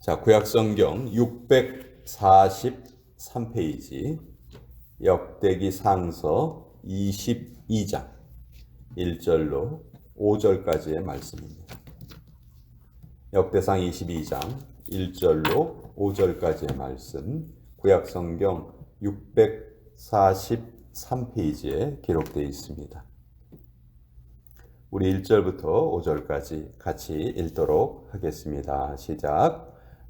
자, 구약성경 643페이지 역대기 상서 22장 1절로 5절까지의 말씀입니다. 역대상 22장 1절로 5절까지의 말씀, 구약성경 643페이지에 기록되어 있습니다. 우리 1절부터 5절까지 같이 읽도록 하겠습니다. 시작.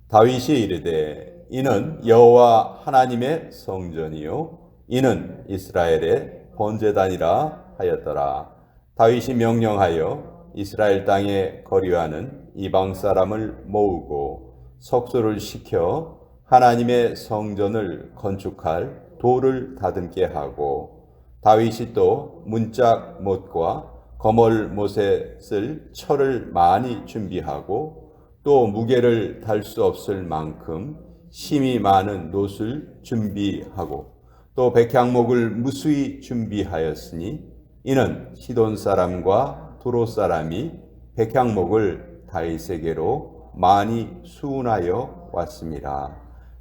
다윗이 이르되 이는 여호와 하나님의 성전이요 이는 이스라엘의 번제단이라 하였더라. 다윗이 명령하여 이스라엘 땅에 거류하는 이방 사람을 모으고 석소를 시켜 하나님의 성전을 건축할 돌을 다듬게 하고, 다윗이 또 문짝 못과 거멀 못에 쓸 철을 많이 준비하고 또 무게를 달 수 없을 만큼 심이 많은 놋을 준비하고 또 백향목을 무수히 준비하였으니 이는 시돈 사람과 두로 사람이 백향목을 다윗에게로 많이 수운하여 왔습니다.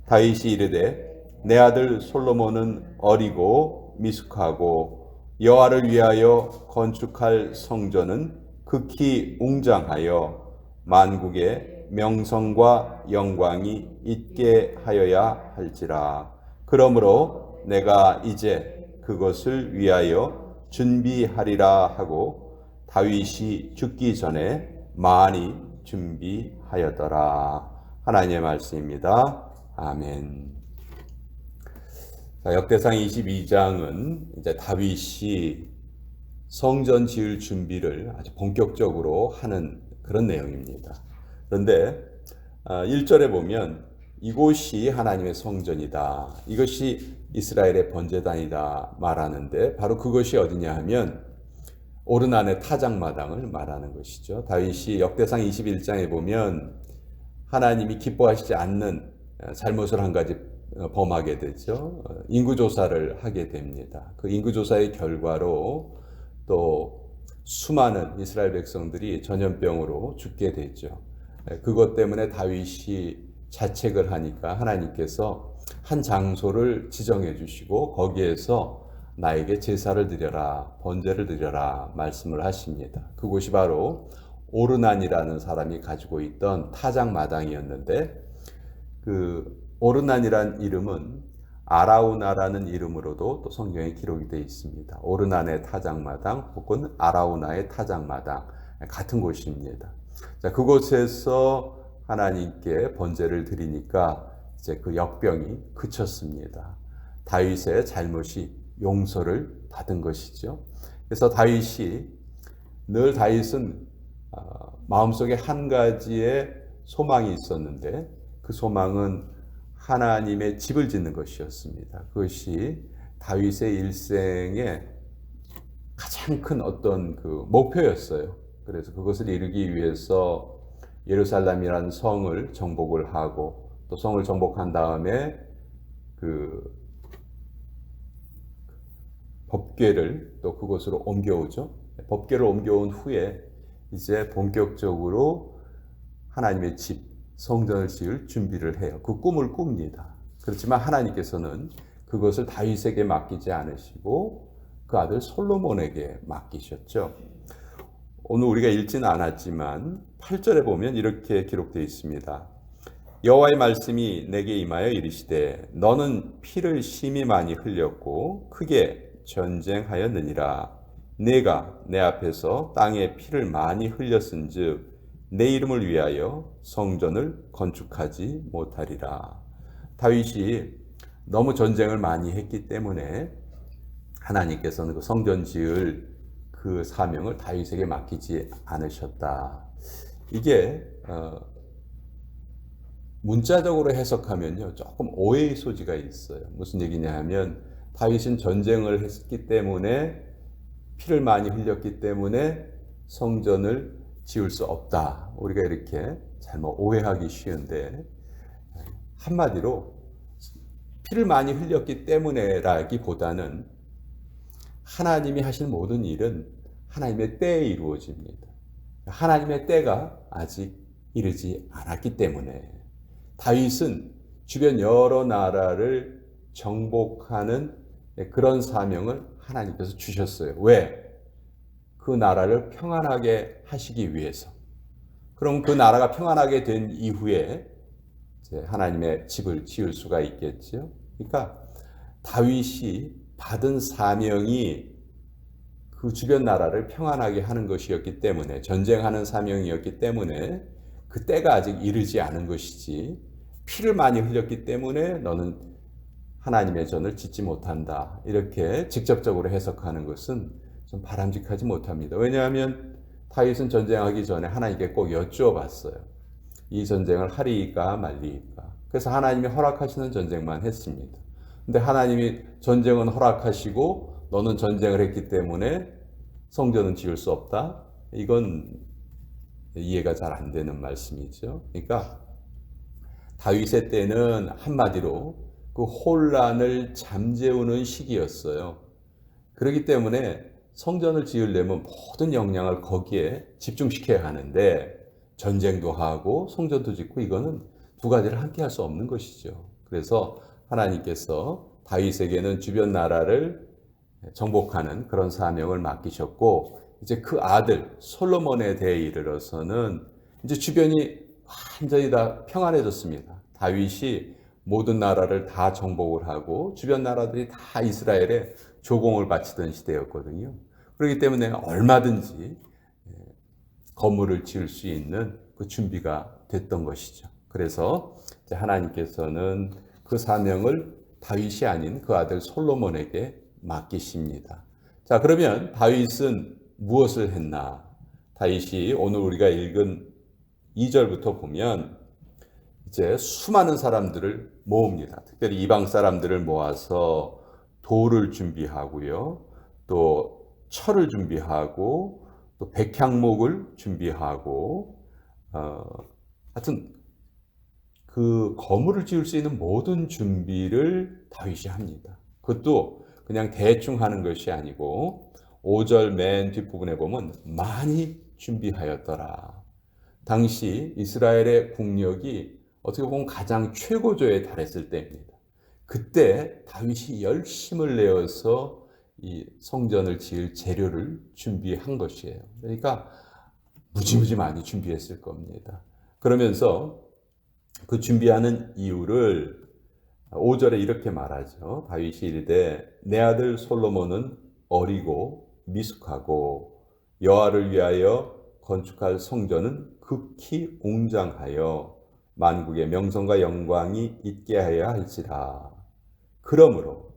다윗이 이르되 내 아들 솔로몬은 어리고 미숙하고 여호와를 위하여 건축할 성전은 극히 웅장하여 만국의 명성과 영광이 있게 하여야 할지라. 그러므로 내가 이제 그것을 위하여 준비하리라 하고 다윗이 죽기 전에 많이 준비하였더라. 하나님의 말씀입니다. 아멘. 역대상 22장은 이제 다윗이 성전 지을 준비를 아주 본격적으로 하는 그런 내용입니다. 그런데 1절에 보면 이곳이 하나님의 성전이다, 이것이 이스라엘의 번제단이다 말하는데, 바로 그것이 어디냐 하면 오르난의 타작마당을 말하는 것이죠. 다윗이 역대상 21장에 보면 하나님이 기뻐하시지 않는 잘못을 한 가지 범하게 되죠. 인구조사를 하게 됩니다. 그 인구조사의 결과로 또 수많은 이스라엘 백성들이 전염병으로 죽게 되죠. 그것 때문에 다윗이 자책을 하니까 하나님께서 한 장소를 지정해 주시고 거기에서 나에게 제사를 드려라, 번제를 드려라 말씀을 하십니다. 그곳이 바로 오르난이라는 사람이 가지고 있던 타작마당이었는데, 그 오르난이란 이름은 아라우나라는 이름으로도 또 성경에 기록이 되어 있습니다. 오르난의 타작마당 혹은 아라우나의 타작마당, 같은 곳입니다. 자, 그곳에서 하나님께 번제를 드리니까 이제 그 역병이 그쳤습니다. 다윗의 잘못이 용서를 받은 것이죠. 그래서 다윗은 마음속에 한 가지의 소망이 있었는데, 그 소망은 하나님의 집을 짓는 것이었습니다. 그것이 다윗의 일생의 가장 큰 어떤 그 목표였어요. 그래서 그것을 이루기 위해서 예루살렘이라는 성을 정복을 하고, 또 성을 정복한 다음에 그 법궤를 또 그곳으로 옮겨오죠. 법궤를 옮겨온 후에 이제 본격적으로 하나님의 집, 성전을 지을 준비를 해요. 그 꿈을 꿉니다. 그렇지만 하나님께서는 그것을 다윗에게 맡기지 않으시고 그 아들 솔로몬에게 맡기셨죠. 오늘 우리가 읽지는 않았지만 8절에 보면 이렇게 기록되어 있습니다. 여호와의 말씀이 내게 임하여 이르시되 너는 피를 심히 많이 흘렸고 크게 전쟁하였느니라. 내가 내 앞에서 땅에 피를 많이 흘렸은즉 내 이름을 위하여 성전을 건축하지 못하리라. 다윗이 너무 전쟁을 많이 했기 때문에 하나님께서는 그 성전 지을 그 사명을 다윗에게 맡기지 않으셨다. 이게 문자적으로 해석하면요, 조금 오해의 소지가 있어요. 무슨 얘기냐 하면 다윗은 전쟁을 했기 때문에, 피를 많이 흘렸기 때문에 성전을 지을 수 없다, 우리가 이렇게 잘못 오해하기 쉬운데, 한마디로 피를 많이 흘렸기 때문에라기보다는 하나님이 하신 모든 일은 하나님의 때에 이루어집니다. 하나님의 때가 아직 이르지 않았기 때문에, 다윗은 주변 여러 나라를 정복하는 그런 사명을 하나님께서 주셨어요. 왜? 그 나라를 평안하게 하시기 위해서. 그럼 그 나라가 평안하게 된 이후에 이제 하나님의 집을 지을 수가 있겠죠. 그러니까 다윗이 받은 사명이 그 주변 나라를 평안하게 하는 것이었기 때문에, 전쟁하는 사명이었기 때문에 그 때가 아직 이르지 않은 것이지, 피를 많이 흘렸기 때문에 너는 하나님의 전을 짓지 못한다, 이렇게 직접적으로 해석하는 것은 좀 바람직하지 못합니다. 왜냐하면 다윗은 전쟁하기 전에 하나님께 꼭 여쭈어봤어요. 이 전쟁을 하리이까 말리이까. 그래서 하나님이 허락하시는 전쟁만 했습니다. 근데 하나님이 전쟁은 허락하시고 너는 전쟁을 했기 때문에 성전은 지을 수 없다? 이건 이해가 잘 안 되는 말씀이죠. 그러니까 다윗의 때는 한마디로 그 혼란을 잠재우는 시기였어요. 그렇기 때문에 성전을 지으려면 모든 역량을 거기에 집중시켜야 하는데, 전쟁도 하고 성전도 짓고, 이거는 두 가지를 함께 할 수 없는 것이죠. 그래서 하나님께서 다윗에게는 주변 나라를 정복하는 그런 사명을 맡기셨고, 이제 그 아들 솔로몬에 대해 이르러서는 이제 주변이 완전히 다 평안해졌습니다. 다윗이 모든 나라를 다 정복을 하고 주변 나라들이 다 이스라엘에 조공을 바치던 시대였거든요. 그렇기 때문에 얼마든지 건물을 지을 수 있는 그 준비가 됐던 것이죠. 그래서 하나님께서는 그 사명을 다윗이 아닌 그 아들 솔로몬에게 맡기십니다. 자, 그러면 다윗은 무엇을 했나? 다윗이 오늘 우리가 읽은 2절부터 보면 이제 수많은 사람들을 모읍니다. 특별히 이방 사람들을 모아서 돌을 준비하고요, 또 철을 준비하고, 또 백향목을 준비하고, 하여튼 그 건물을 지을 수 있는 모든 준비를 다윗이 합니다. 그것도 그냥 대충 하는 것이 아니고 5절 맨 뒷부분에 보면 많이 준비하였더라. 당시 이스라엘의 국력이 어떻게 보면 가장 최고조에 달했을 때입니다. 그때 다윗이 열심을 내어서 이 성전을 지을 재료를 준비한 것이에요. 그러니까 무지무지 많이 준비했을 겁니다. 그러면서 그 준비하는 이유를 5절에 이렇게 말하죠. 다윗이 이르되 내 아들 솔로몬은 어리고 미숙하고 여호와를 위하여 건축할 성전은 극히 웅장하여 만국의 명성과 영광이 있게 하여야 할지라. 그러므로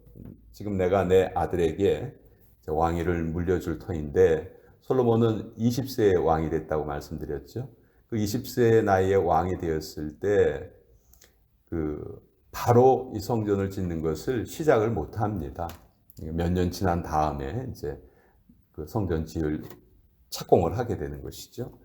지금 내가 내 아들에게 왕위를 물려줄 터인데, 솔로몬은 20세에 왕이 됐다고 말씀드렸죠. 그 20세의 나이에 왕이 되었을 때 바로 이 성전을 짓는 것을 시작을 못 합니다. 몇 년 지난 다음에 이제 그 성전 지을 착공을 하게 되는 것이죠.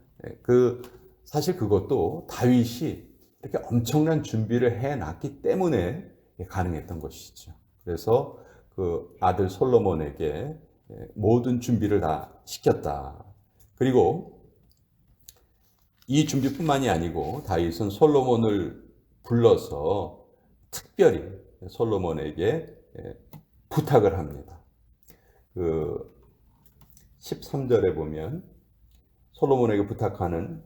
사실 그것도 다윗이 이렇게 엄청난 준비를 해놨기 때문에 가능했던 것이죠. 그래서 그 아들 솔로몬에게 모든 준비를 다 시켰다. 그리고 이 준비뿐만이 아니고 다윗은 솔로몬을 불러서 특별히 솔로몬에게 부탁을 합니다. 13절에 보면 솔로몬에게 부탁하는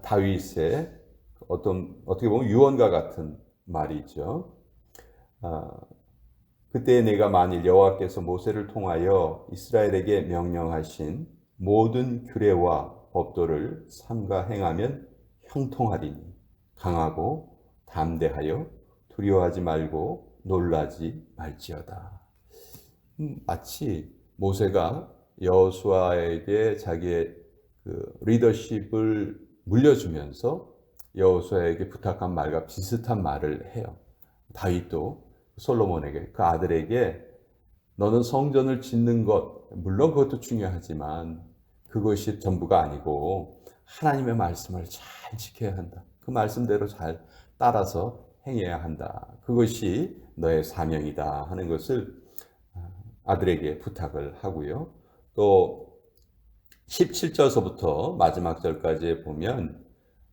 다윗의 어떻게 보면 유언과 같은 말이죠. 그때 내가 만일 여호와께서 모세를 통하여 이스라엘에게 명령하신 모든 규례와 법도를 삼가 행하면 형통하리니 강하고 담대하여 두려워하지 말고 놀라지 말지어다. 마치 모세가 여호수아에게 자기의 리더십을 물려주면서 여호수아에게 부탁한 말과 비슷한 말을 해요. 다윗도 솔로몬에게, 그 아들에게, 너는 성전을 짓는 것, 물론 그것도 중요하지만 그것이 전부가 아니고 하나님의 말씀을 잘 지켜야 한다. 그 말씀대로 잘 따라서 행해야 한다. 그것이 너의 사명이다 하는 것을 아들에게 부탁을 하고요. 또 17절서부터 마지막 절까지 보면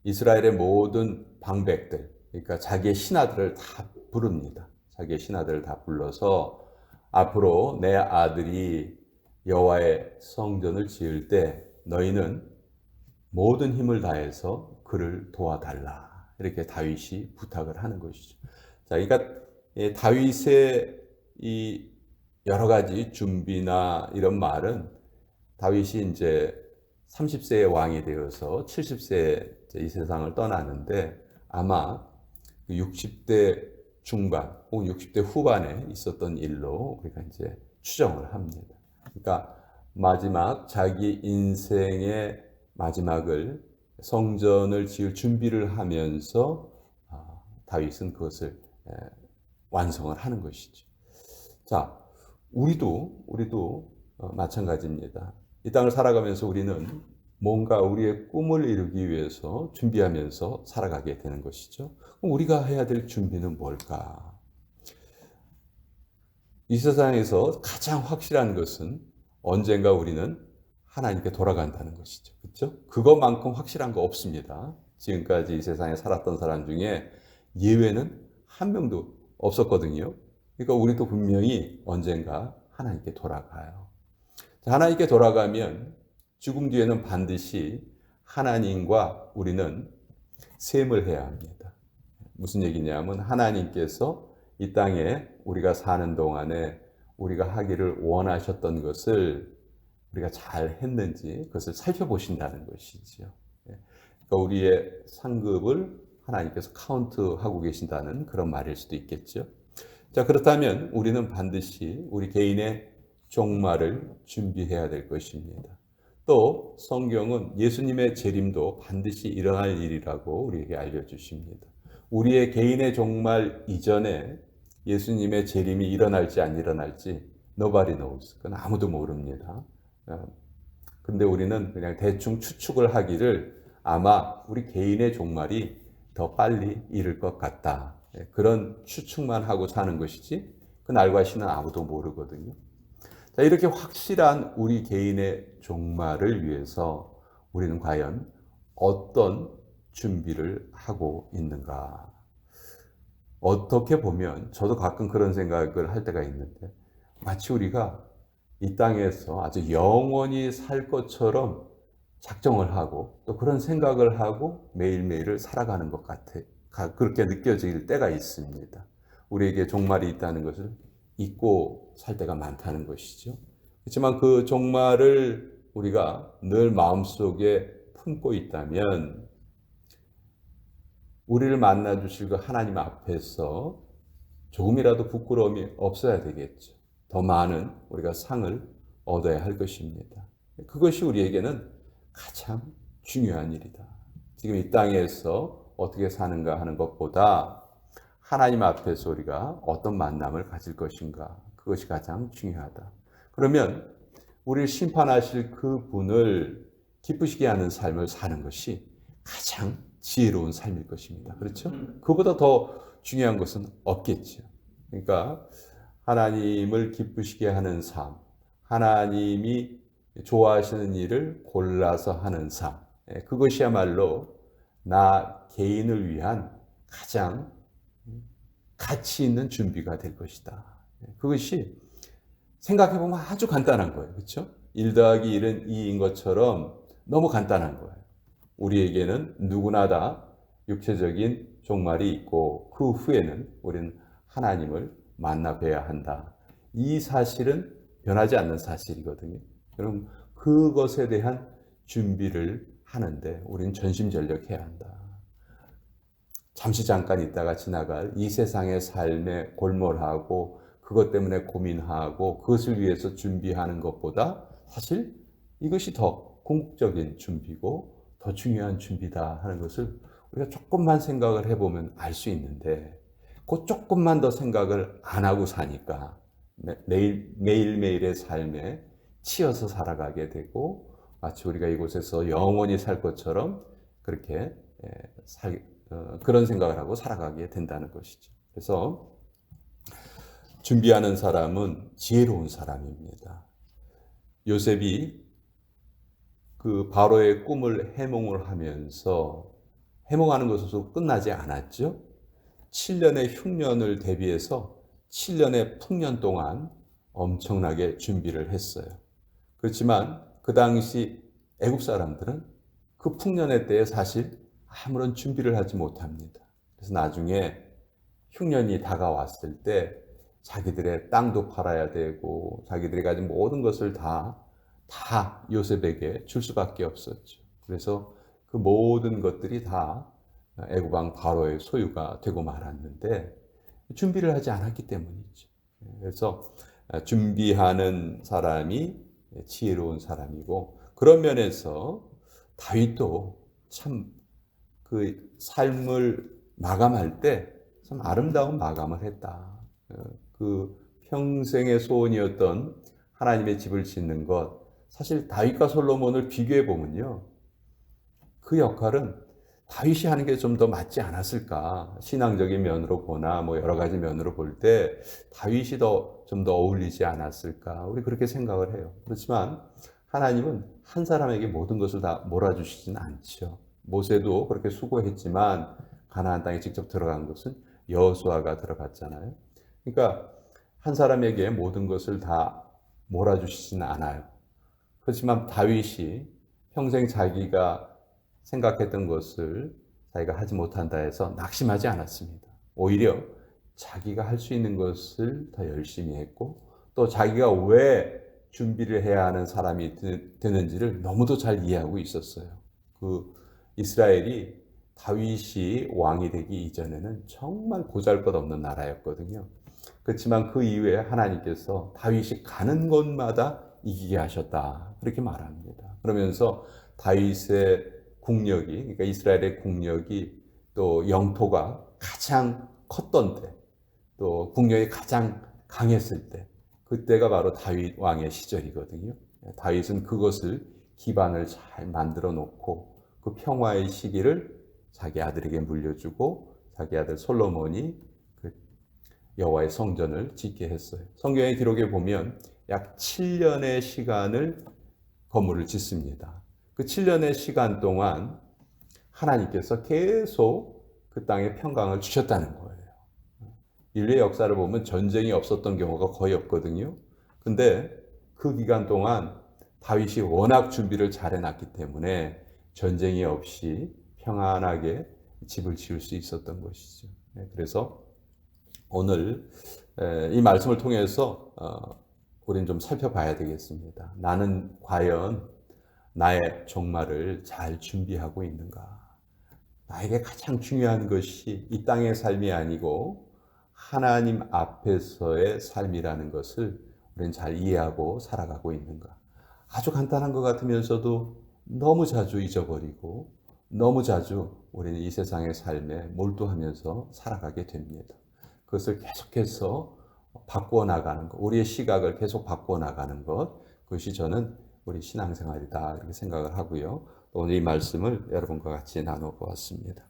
이스라엘의 모든 방백들, 그러니까 자기의 신하들을 다 부릅니다. 자기의 신하들을 다 불러서 앞으로 내 아들이 여호와의 성전을 지을 때 너희는 모든 힘을 다해서 그를 도와달라. 이렇게 다윗이 부탁을 하는 것이죠. 자, 그러니까 다윗의 이 여러 가지 준비나 이런 말은 다윗이 이제 30세의 왕이 되어서 70세에 이 세상을 떠나는데 아마 60대 중반 혹은 60대 후반에 있었던 일로 우리가 이제 추정을 합니다. 그러니까 마지막 자기 인생의 마지막을 성전을 지을 준비를 하면서 다윗은 그것을 완성을 하는 것이죠. 자, 우리도 마찬가지입니다. 이 땅을 살아가면서 우리는 뭔가 우리의 꿈을 이루기 위해서 준비하면서 살아가게 되는 것이죠. 그럼 우리가 해야 될 준비는 뭘까? 이 세상에서 가장 확실한 것은 언젠가 우리는 하나님께 돌아간다는 것이죠. 그렇죠? 그것만큼 확실한 거 없습니다. 지금까지 이 세상에 살았던 사람 중에 예외는 한 명도 없었거든요. 그러니까 우리도 분명히 언젠가 하나님께 돌아가요. 하나님께 돌아가면 죽음 뒤에는 반드시 하나님과 우리는 셈을 해야 합니다. 무슨 얘기냐면 하나님께서 이 땅에 우리가 사는 동안에 우리가 하기를 원하셨던 것을 우리가 잘 했는지 그것을 살펴보신다는 것이죠. 그러니까 우리의 상급을 하나님께서 카운트하고 계신다는 그런 말일 수도 있겠죠. 자, 그렇다면 우리는 반드시 우리 개인의 종말을 준비해야 될 것입니다. 또 성경은 예수님의 재림도 반드시 일어날 일이라고 우리에게 알려주십니다. 우리의 개인의 종말 이전에 예수님의 재림이 일어날지 안 일어날지 nobody knows. 그건 아무도 모릅니다. 근데 우리는 그냥 대충 추측을 하기를 아마 우리 개인의 종말이 더 빨리 이를 것 같다. 그런 추측만 하고 사는 것이지 그 날과 시는 아무도 모르거든요. 자, 이렇게 확실한 우리 개인의 종말을 위해서 우리는 과연 어떤 준비를 하고 있는가? 어떻게 보면 저도 가끔 그런 생각을 할 때가 있는데 마치 우리가 이 땅에서 아주 영원히 살 것처럼 작정을 하고 또 그런 생각을 하고 매일매일을 살아가는 것 같아. 그렇게 느껴질 때가 있습니다. 우리에게 종말이 있다는 것을 잊고 살 때가 많다는 것이죠. 그렇지만 그 종말을 우리가 늘 마음속에 품고 있다면 우리를 만나 주실 그 하나님 앞에서 조금이라도 부끄러움이 없어야 되겠죠. 더 많은 우리가 상을 얻어야 할 것입니다. 그것이 우리에게는 가장 중요한 일이다. 지금 이 땅에서 어떻게 사는가 하는 것보다 하나님 앞에서 우리가 어떤 만남을 가질 것인가, 그것이 가장 중요하다. 그러면 우리를 심판하실 그 분을 기쁘시게 하는 삶을 사는 것이 가장 지혜로운 삶일 것입니다. 그렇죠? 그보다 더 중요한 것은 없겠죠. 그러니까 하나님을 기쁘시게 하는 삶, 하나님이 좋아하시는 일을 골라서 하는 삶, 그것이야말로 나 개인을 위한 가장 가치 있는 준비가 될 것이다. 그것이 생각해보면 아주 간단한 거예요. 그렇죠? 1 더하기 1은 2인 것처럼 너무 간단한 거예요. 우리에게는 누구나 다 육체적인 종말이 있고 그 후에는 우리는 하나님을 만나 뵈야 한다. 이 사실은 변하지 않는 사실이거든요. 그럼 그것에 대한 준비를 하는데 우리는 전심전력해야 한다. 잠시 잠깐 있다가 지나갈 이 세상의 삶에 골몰하고 그것 때문에 고민하고 그것을 위해서 준비하는 것보다 사실 이것이 더 궁극적인 준비고 더 중요한 준비다 하는 것을 우리가 조금만 생각을 해보면 알 수 있는데 그 조금만 더 생각을 안 하고 사니까 매일매일의 삶에 치여서 살아가게 되고 마치 우리가 이곳에서 영원히 살 것처럼 그렇게 그런 생각을 하고 살아가게 된다는 것이죠. 그래서 준비하는 사람은 지혜로운 사람입니다. 요셉이 그 바로의 꿈을 해몽을 하면서 해몽하는 것으로 끝나지 않았죠. 7년의 흉년을 대비해서 7년의 풍년 동안 엄청나게 준비를 했어요. 그렇지만 그 당시 애굽 사람들은 그 풍년의 때에 사실 아무런 준비를 하지 못합니다. 그래서 나중에 흉년이 다가왔을 때 자기들의 땅도 팔아야 되고 자기들이 가진 모든 것을 다 요셉에게 줄 수밖에 없었죠. 그래서 그 모든 것들이 다 애굽 왕 바로의 소유가 되고 말았는데 준비를 하지 않았기 때문이죠. 그래서 준비하는 사람이 지혜로운 사람이고, 그런 면에서 다윗도 참 그 삶을 마감할 때 참 아름다운 마감을 했다. 그 평생의 소원이었던 하나님의 집을 짓는 것, 사실 다윗과 솔로몬을 비교해 보면요, 그 역할은 다윗이 하는 게 좀 더 맞지 않았을까? 신앙적인 면으로 보나 뭐 여러 가지 면으로 볼 때 다윗이 좀 더 어울리지 않았을까? 우리 그렇게 생각을 해요. 그렇지만 하나님은 한 사람에게 모든 것을 다 몰아주시지는 않죠. 모세도 그렇게 수고했지만 가나안 땅에 직접 들어간 것은 여호수아가 들어갔잖아요. 그러니까 한 사람에게 모든 것을 다 몰아주시지는 않아요. 그렇지만 다윗이 평생 자기가 생각했던 것을 자기가 하지 못한다 해서 낙심하지 않았습니다. 오히려 자기가 할 수 있는 것을 더 열심히 했고, 또 자기가 왜 준비를 해야 하는 사람이 되는지를 너무도 잘 이해하고 있었어요. 그 이스라엘이 다윗이 왕이 되기 이전에는 정말 보잘것없는 나라였거든요. 그렇지만 그 이후에 하나님께서 다윗이 가는 곳마다 이기게 하셨다, 그렇게 말합니다. 그러면서 다윗의 국력이, 그러니까 이스라엘의 국력이, 또 영토가 가장 컸던 때, 또 국력이 가장 강했을 때, 그때가 바로 다윗 왕의 시절이거든요. 다윗은 그것을 기반을 잘 만들어 놓고 그 평화의 시기를 자기 아들에게 물려주고 자기 아들 솔로몬이 그 여호와의 성전을 짓게 했어요. 성경의 기록에 보면 약 7년의 시간을 건물을 짓습니다. 그 7년의 시간 동안 하나님께서 계속 그 땅에 평강을 주셨다는 거예요. 인류의 역사를 보면 전쟁이 없었던 경우가 거의 없거든요. 근데 그 기간 동안 다윗이 워낙 준비를 잘 해놨기 때문에 전쟁이 없이 평안하게 집을 지을 수 있었던 것이죠. 그래서 오늘 이 말씀을 통해서 우리는 좀 살펴봐야 되겠습니다. 나는 과연 나의 종말을 잘 준비하고 있는가? 나에게 가장 중요한 것이 이 땅의 삶이 아니고 하나님 앞에서의 삶이라는 것을 우리는 잘 이해하고 살아가고 있는가? 아주 간단한 것 같으면서도 너무 자주 잊어버리고 너무 자주 우리는 이 세상의 삶에 몰두하면서 살아가게 됩니다. 그것을 계속해서 바꾸어 나가는 것, 우리의 시각을 계속 바꾸어 나가는 것, 그것이 저는 우리 신앙생활이다, 이렇게 생각을 하고요. 오늘 이 말씀을 여러분과 같이 나눠보았습니다.